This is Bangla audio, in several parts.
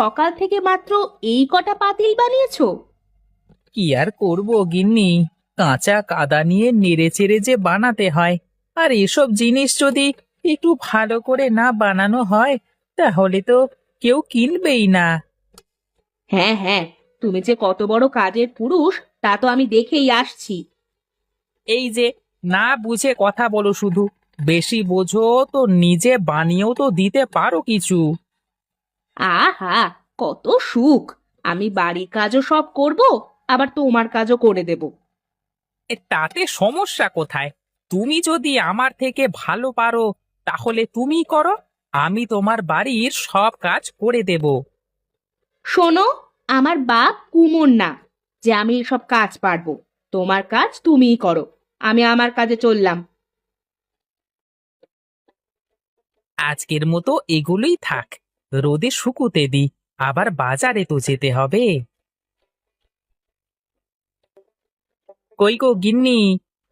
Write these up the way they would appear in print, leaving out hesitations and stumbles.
সকাল থেকে মাত্র এই কটা পাতিল বানিয়েছো? কি আর করব গিন্নি, কাঁচা কাদা নিয়ে নেড়েচেড়ে যে বানাতে হয়। আর এসব জিনিস যদি একটু ভালো করে না বানানো হয় তাহলে তো কেউ কিনবেই না। হ্যাঁ হ্যাঁ, তুমি যে কত বড় কাজের পুরুষ তা তো আমি দেখেই আসছি। এই যে, না বুঝে কথা বলো শুধু। বেশি বোঝো তো নিজে বানিয়েও তো দিতে পারো কিছু। আহা, কত সুখ! আমি বাড়ির কাজও সব করব, আবার তোমার কাজও করে দেব। তাতে সমস্যা কোথায়? তুমি যদি আমার থেকে ভালো পারো তাহলে তুমিই করো, আমি তোমার বাড়ির সব কাজ করে দেব। শোনো, আমার বাপ কুমোর না যে আমি সব কাজ পারবো। তোমার কাজ তুমিই করো, আমি আমার কাজে চললাম। আজকের মতো এগুলোই থাক, রোদে শুকুতে দি, আবার বাজারে তো যেতে হবে। কই গো গিন্নি,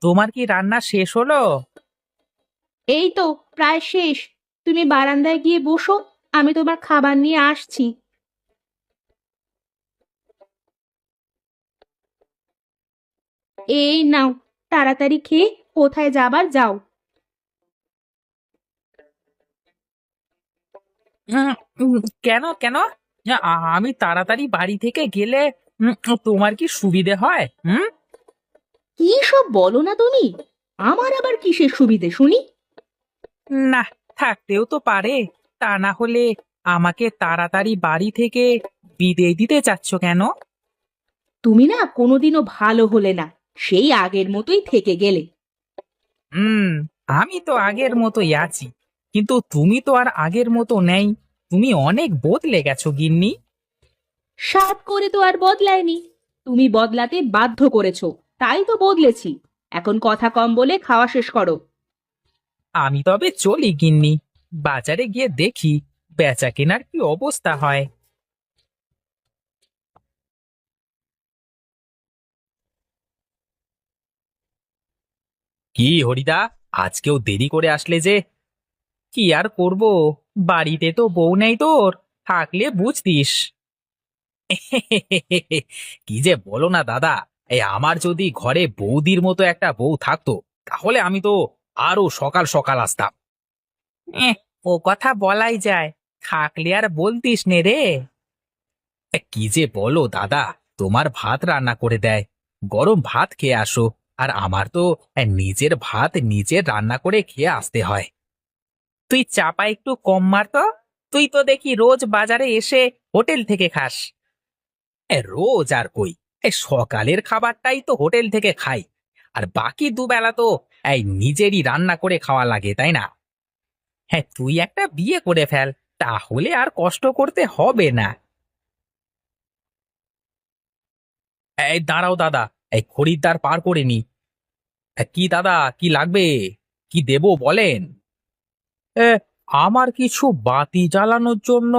তোমার কি রান্না শেষ হলো? এই তো প্রায় শেষ। তুমি বারান্দায় গিয়ে বসো, আমি তোমার খাবার নিয়ে আসছি। এই নাও, তাড়াতাড়ি খেয়ে কোথায় যাবার যাও। উম, উম, কেন কেন? আমি তাড়াতাড়ি বাড়ি থেকে গেলে তোমার কি সুবিধে হয়? হুম। কি সব বলো না তুমি? আমার আবার কিসের সুবিধে শুনি? না, থাকতেও তো পারে। তা না হলে আমাকে তাড়াতাড়ি বাড়ি থেকে বিদেয় দিতে চাচ্ছ কেন? তুমি না কোনোদিনও ভালো হলে না, সেই আগের মতোই থেকে গেলে। হুম, আমি তো আগের মতোই আছি, কিন্তু তুমি তো আর আগের মতো নেই। তুমি অনেক বদলে গেছো গিন্নি। সাত করে তো আর বদলায়নি, তুমি বদলাতে বাধ্য করেছো, তাই তো বদলেছি। এখন কথা কম বলে খাওয়া শেষ করো। আমি তবে চলি গিন্নি, বাজারে গিয়ে দেখি বেচা কেনার কি অবস্থা হয়। কি হরিদা, আজকেও দেরি করে আসলে যে? কি আর করব, বাড়িতে তো বউ নেই তোর, থাকলে বুঝতিস। কি যে বলো না দাদা, এই আমার যদি ঘরে বৌদির মতো একটা বউ থাকতো তাহলে আমি তো আরো সকাল সকাল আসতাম। ও কথা বলাই যায়, থাকলে আর বলতিস নে রে। কি যে বলো দাদা, তোমার ভাত রান্না করে দেয়, গরম ভাত খেয়ে আসো। আর আমার তো নিজের ভাত নিজের রান্না করে খেয়ে আসতে হয়। তুই চাপা একটু কম মার তো, তুই তো দেখি রোজ বাজারে এসে হোটেল থেকে খাস। রোজ আর কই, এই সকালের খাবারটাই তো হোটেল থেকে খাই, আর বাকি দুবেলা তো এই নিজেরই রান্না করে খাওয়া লাগে, তাই না? হ্যাঁ, তুই একটা বিয়ে করে ফেল, তাহলে আর কষ্ট করতে হবে না। এই দাঁড়াও দাদা, এই খরিদ্দার পার করে নি। কি দাদা, কি লাগবে? কি দেবো বলেন? এ, আমার কিছু বাতি জ্বালানোর জন্য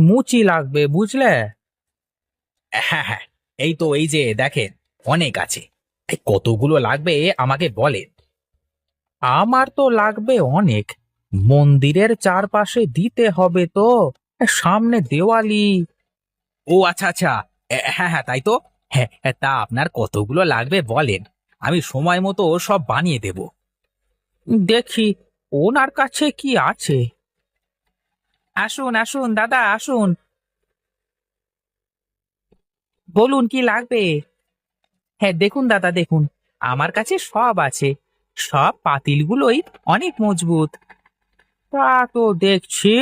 মুচি লাগবে, বুঝলে? হ্যাঁ হ্যাঁ, এই তো, এই যে দেখেন, অনেক আছে। এই কতগুলো লাগবে আমাকে বলেন। আমার তো লাগবে অনেক, মন্দিরের চারপাশে দিতে হবে তো, সামনে দেওয়ালি। ও আচ্ছা আচ্ছা, হ্যাঁ হ্যাঁ, তাই তো। হ্যাঁ হ্যাঁ, তা আপনার কতগুলো লাগবে বলেন, আমি সময় মতো সব বানিয়ে দেব। দেখি ওনার কাছে কি আছে। আসুন আসুন দাদা, আসুন, বলুন কি লাগবে। হ্যাঁ দেখুন দাদা, দেখুন, আমার কাছে সব আছে, সব পাতিলগুলোই অনেক মজবুত। তা তো দেখছি,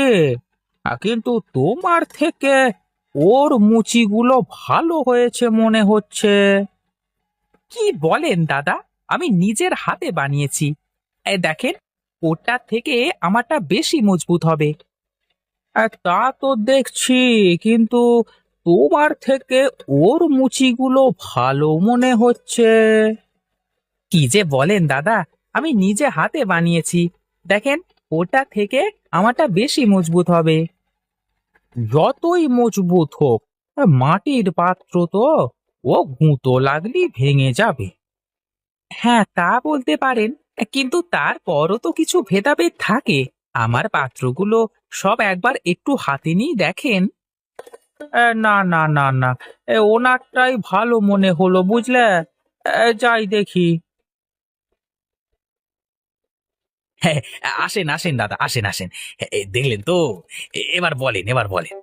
কিন্তু তোমার থেকে ওর মুচিগুলো ভালো হয়েছে মনে হচ্ছে। কি বলেন দাদা, আমি নিজের হাতে বানিয়েছি। দেখেন, ওটার থেকে আমারটা বেশি মজবুত হবে। তা তো দেখছি, কিন্তু তোমার থেকে ওর মুচিগুলো ভালো মনে হচ্ছে। কি যে বলেন দাদা, আমি নিজে হাতে বানিয়েছি, দেখেন, ওটা থেকে আমারটা বেশি মজবুত হবে। যতই মজবুত হোক, মাটির পাত্র তো, ও গুঁতো লাগলেই ভেঙে যাবে। হ্যাঁ, তা বলতে পারেন, কিন্তু তারপরও তো কিছু ভেদাভেদ থাকে। আমার পাত্রগুলো সব একবার একটু হাতে নিয়ে দেখেন। না না না না, ওনারটাই ভালো মনে হলো বুঝলে। যাই দেখি। হ্যাঁ, আসেন আসেন দাদা, আসেন আসেন। দেখলেন তো, এবার বলেন, এবার বলেন।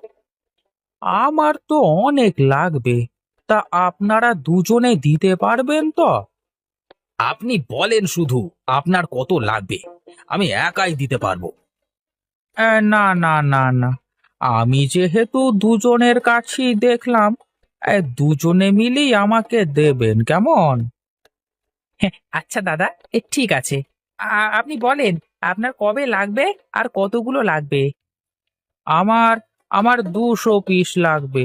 আমার তো অনেক লাগবে, তা আপনারা দুজনে দিতে পারবেন তো? আপনি বলেন শুধু, আপনার কত লাগবে, আমি একাই দিতে পারবো। না না না না, আমি যেহেতু দুজনের কাছেই দেখলাম, দুজনে মিলেই আমাকে দেবেন কেমন? হ্যাঁ, আচ্ছা দাদা, ঠিক আছে। আপনি বলেন আপনার কবে লাগবে আর কতগুলো লাগবে। আমার আমার 200 পিস লাগবে।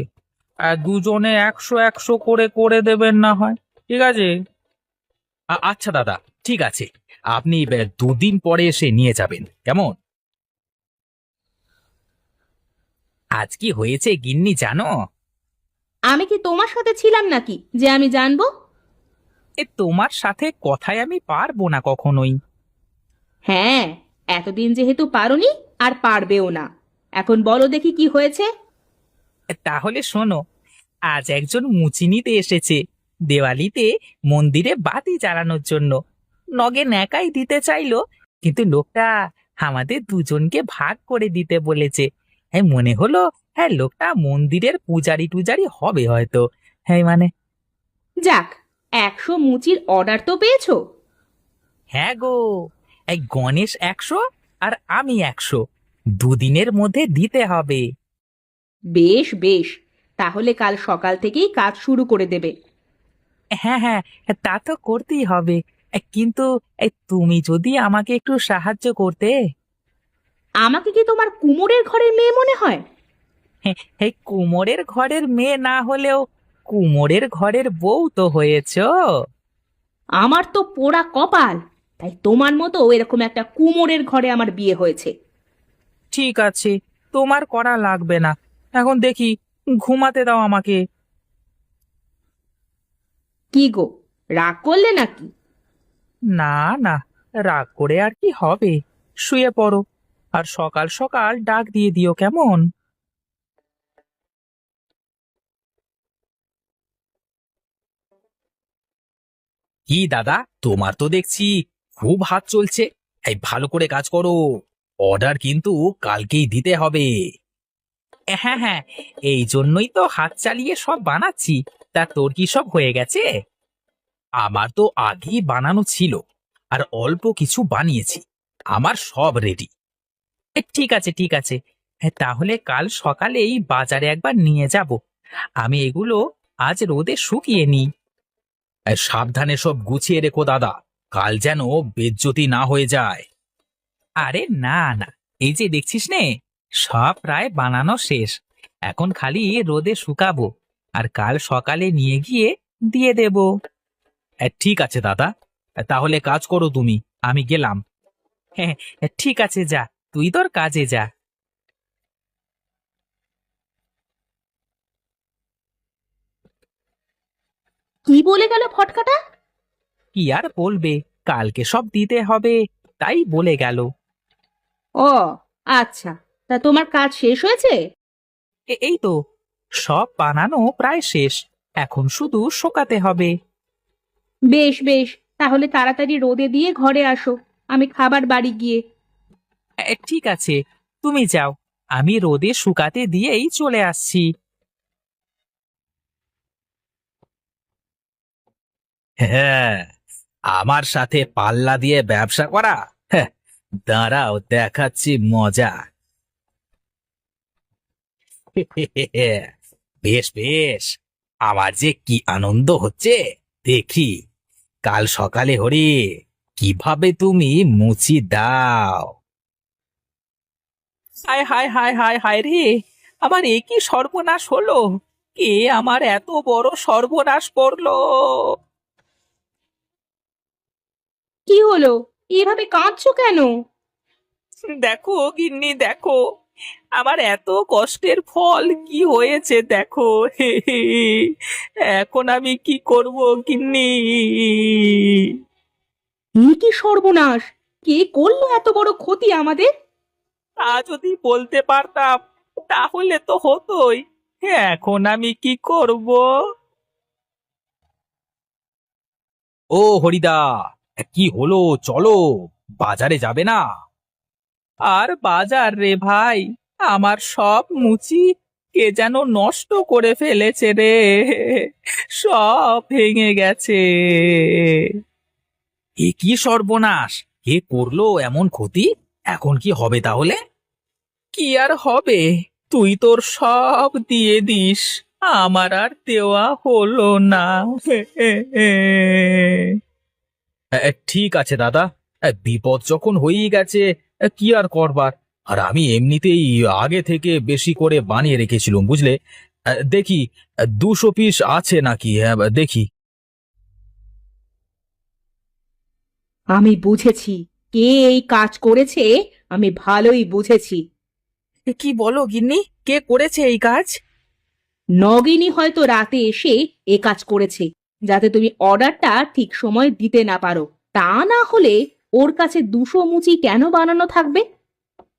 দুজনে 100 100 করে করে দেবেন না হয়, ঠিক আছে? আচ্ছা দাদা, ঠিক আছে। আপনি দুদিন পরে এসে নিয়ে যাবেন কেমন? আজ কি হয়েছে গিন্নি জানো? আমি কি তোমার সাথে ছিলাম নাকি যে আমি জানবো? তোমার সাথে কথায় আমি পারবো না কখনোই। হ্যাঁ, এতদিন যেহেতু পারোনি আর পারবেও না। এখন বলো দেখি কি হয়েছে। তাহলে শোনো, আজ একজন মুচি নিতে এসেছে দেওয়ালিতে মন্দিরে বাতি জ্বালানোর জন্য। নগেন একাই দিতে চাইলো, কিন্তু লোকটা আমাদের দুজনকে ভাগ করে দিতে বলেছে। হ্যাঁ, মনে হলো হ্যাঁ লোকটা মন্দিরের পূজারি টুজারি হবে হয়তো। হ্যাঁ মানে, যাক, 100 মুচির অর্ডার তো পেয়েছো। হ্যাঁ গো, এই গণেশ 100 আর আমি 100, দুদিনের মধ্যে দিতে হবে। বেশ বেশ, তাহলে কাল সকাল থেকেই কাজ শুরু করে দেবে। হ্যাঁ হ্যাঁ, তা তো করতেই হবে। কিন্তু তুমি যদি আমাকে একটু সাহায্য করতে। আমাকে কি তোমার কুমোরের ঘরের মেয়ে মনে হয়? এই কুমোরের ঘরের মেয়ে না হলেও কুমোরের ঘরের বউ তো হয়েছো। আমার তো পোড়া কপাল, তাই তোমার মতো এরকম একটা কুমোরের ঘরে আমার বিয়ে হয়েছে। ঠিক আছে, তোমার করা লাগবে না। এখন দেখি, ঘুমাতে দাও আমাকে। কি গো, রাগ করলে নাকি? না না, রাগ করে আর কি হবে, শুয়ে পড়ো। আর সকাল সকাল ডাক দিয়ে দিও কেমন? কি দাদা, তোমার তো দেখছি খুব হাত চলছে। এই ভালো করে কাজ করো, অর্ডার কিন্তু কালকেই দিতে হবে। হ্যাঁ হ্যাঁ, এই জন্যই তো হাত চালিয়ে সব বানাচ্ছি। তা তোর কি সব হয়ে গেছে? আমার তো আগেই বানানো ছিল, আর অল্প কিছু বানিয়েছি। আমার সব রেডি। ঠিক আছে ঠিক আছে। তাহলে কাল সকালেই বাজারে একবার নিয়ে যাব। আমি এগুলো আজ রোদে শুকিয়ে নিই। সাবধানে সব গুছিয়ে রেখো দাদা, কাল যেন বেজ্জতি না হয়ে যায়। আরে না না, এই যে দেখছিস নে, সব প্রায় বানানো শেষ। এখন খালি রোদে শুকাবো, আর কাল সকালে নিয়ে গিয়ে দিয়ে দেব। ঠিক আছে দাদা, তাহলে কাজ করো তুমি, আমি গেলাম। হ্যাঁ, ঠিক আছে, যা, তুই তোর কাজে যা। কি বলে গেল ফটকাটা? কি আর বলবে, কালকে সব দিতে হবে, তাই বলে গেল। ও আচ্ছা, তা তোমার কাজ শেষ হয়েছে? এই তো, সব বানানো প্রায় শেষ, এখন শুধু শোকাতে হবে। বেশ বেশ, তাহলে তাড়াতাড়ি রোদে দিয়ে ঘরে আসো, আমি খাবার বাড়ি গিয়ে। ঠিক আছে, তুমি যাও, আমি রোদে শুকাতে দিয়েই চলে আসছি। হ্যাঁ, আমার সাথে পাল্লা দিয়ে ব্যবসা করা, হ্যাঁ, দাঁড়াও দেখাচ্ছি মজা। বেশ বেশ, আমার যে কি আনন্দ হচ্ছে, দেখি কাল সকালে হরি কিভাবে তুমি মুচি দাও। হায় হায় হায় হায় হায় রে, আমার এ কি সর্বনাশ হলো! কে আমার এত বড় সর্বনাশ করলো! কি হলো? এভাবে কাঁদছো কেন? দেখো গিন্নি, দেখো আমার এত কষ্টের ফল কি হয়েছে দেখো। হে হে, এখন আমি কি করব গিন্নি? এ কি সর্বনাশ! কে করলো এত বড় ক্ষতি আমাদের? তা যদি বলতে পারতাম তাহলে তো হতোই। এখন আমি কি করব? ও হরিদা, কি হলো? চলো, বাজারে যাবে না? আর বাজার রে ভাই, আমার সব মুচি কে যেন নষ্ট করে ফেলেছে রে, সব ভেঙে গেছে। এ কি সর্বনাশ! কে করলো এমন ক্ষতি? এখন কি হবে তাহলে? কি আর হবে, তুই তোর সব দিয়ে দিস, আমার আর দেওয়া হলো না। ঠিক আছে দাদা, বিপদ যখন হয়েই গেছে, কি আর করবার। আর আমি এমনিতেই আগে থেকে বেশি করে বানিয়ে রেখেছিলাম, বুঝলে। দেখি 200 পিস আছে নাকি, দেখি। আমি বুঝেছি কে এই কাজ করেছে। আমি ভালোই বুঝেছি। কি বলো গিন্নি, কে করেছে এই কাজ? নগিনী হয়তো রাতে এসে এ কাজ করেছে, যাতে তুমি অর্ডারটা ঠিক সময় দিতে না পারো। তা না হলে ওর কাছে 200 মুচি কেন বানানো থাকবে?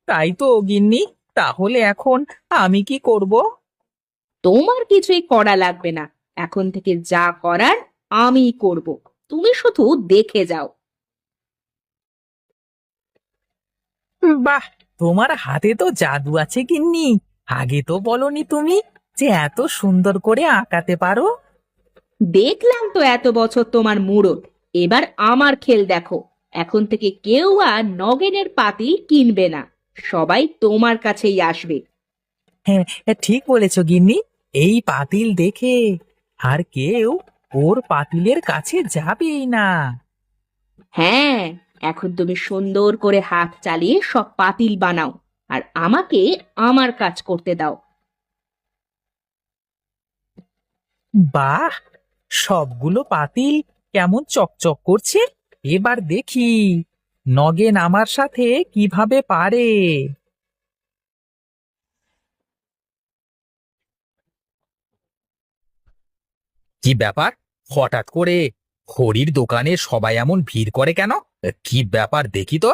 তাই তো গিন্নি, তাহলে এখন আমি কি করব? তোমার কিছুই করা লাগবে না। এখন থেকে যা করার আমিই করব। তুমি শুধু দেখে যাও। বাহ, তোমার হাতে তো জাদু আছে গিন্নি। আগে তো বলনি তুমি যে এত সুন্দর করে আঁকাতে পারো। দেখলাম তো এত বছর তোমার মুরত। এবার আমার খেল দেখো। এখন থেকে কেউ আর নগেনের পাতিল কিনবে না। সবাই তোমার কাছেই আসবে। হ্যাঁ, ঠিক বলেছ গিন্নি। এই পাতিল দেখে আর কেউ ওর পাতিলের কাছে যাবেই না। হ্যাঁ, এখন তুমি সুন্দর করে হাত চালিয়ে সব পাতিল বানাও, আর আমাকে আমার কাজ করতে দাও। বাহ, সবগুলো পাতিল কেমন চকচক করছে। এবার দেখি নগেন আমার সাথে কিভাবে পারে। কি ব্যাপার, হঠাৎ করে হরির দোকানে সবাই এমন ভিড় করে কেন? কি ব্যাপার দেখি তো।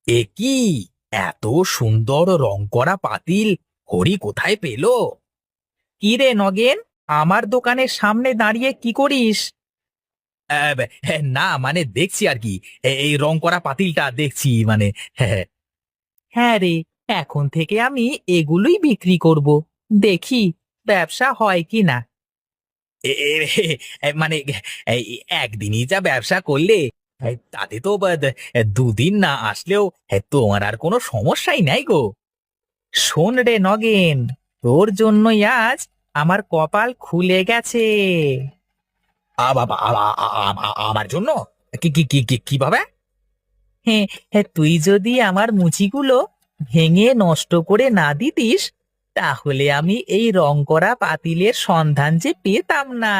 এ কি, এত সুন্দর রং করা পাতিল হরি কোথায় পেল? কি রে নগেন, আমার দোকানের সামনে দাঁড়িয়ে কি করিস? না মানে দেখছি আর কি, এই রং করা পাতিলটা দেখছি মানে। হ্যাঁ হ্যাঁ রে, এখন থেকে আমি এগুলোই বিক্রি করব, দেখি ব্যবসা হয় কি না। মানে এই একদিনই যা ব্যবসা করলে, তাতে তো 2 দিন না আসলেও তোমার আর কোনো সমস্যাই নাই গো। শোন রে নগেন, তোর জন্যই আজ আমার কপাল খুলে গেছে। বাবা, আমার জন্য? কি কি কি কি কিভাবে? হ্যাঁ, হ্যাঁ, তুই যদি আমার মুচিগুলো ভেঙে নষ্ট করে না দিতিস, তাহলে আমি এই রং করা পাতিলের সন্ধান যে পেতাম না।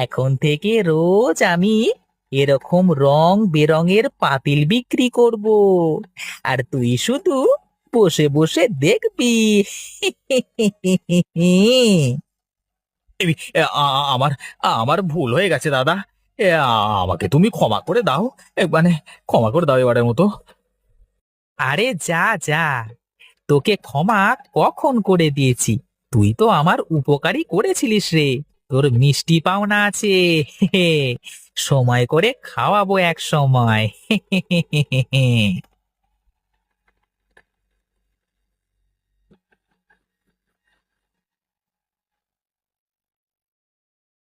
এখন থেকে রোজ আমি এরকম রং বেরঙের পাতিল বিক্রি করব, আর তুই শুধু বসে বসে দেখবি। আমার আমার ভুল হয়ে গেছে দাদা। আমাকে তুমি ক্ষমা করে দাও, মানে ক্ষমা করে দাও এবারের মতো। আরে যা যা, তোকে ক্ষমা কখন করে দিয়েছি? তুই তো আমার উপকারই করেছিলিস রে। তোর মিষ্টি পাওনা আছে, সময় করে খাওয়াবো এক সময়।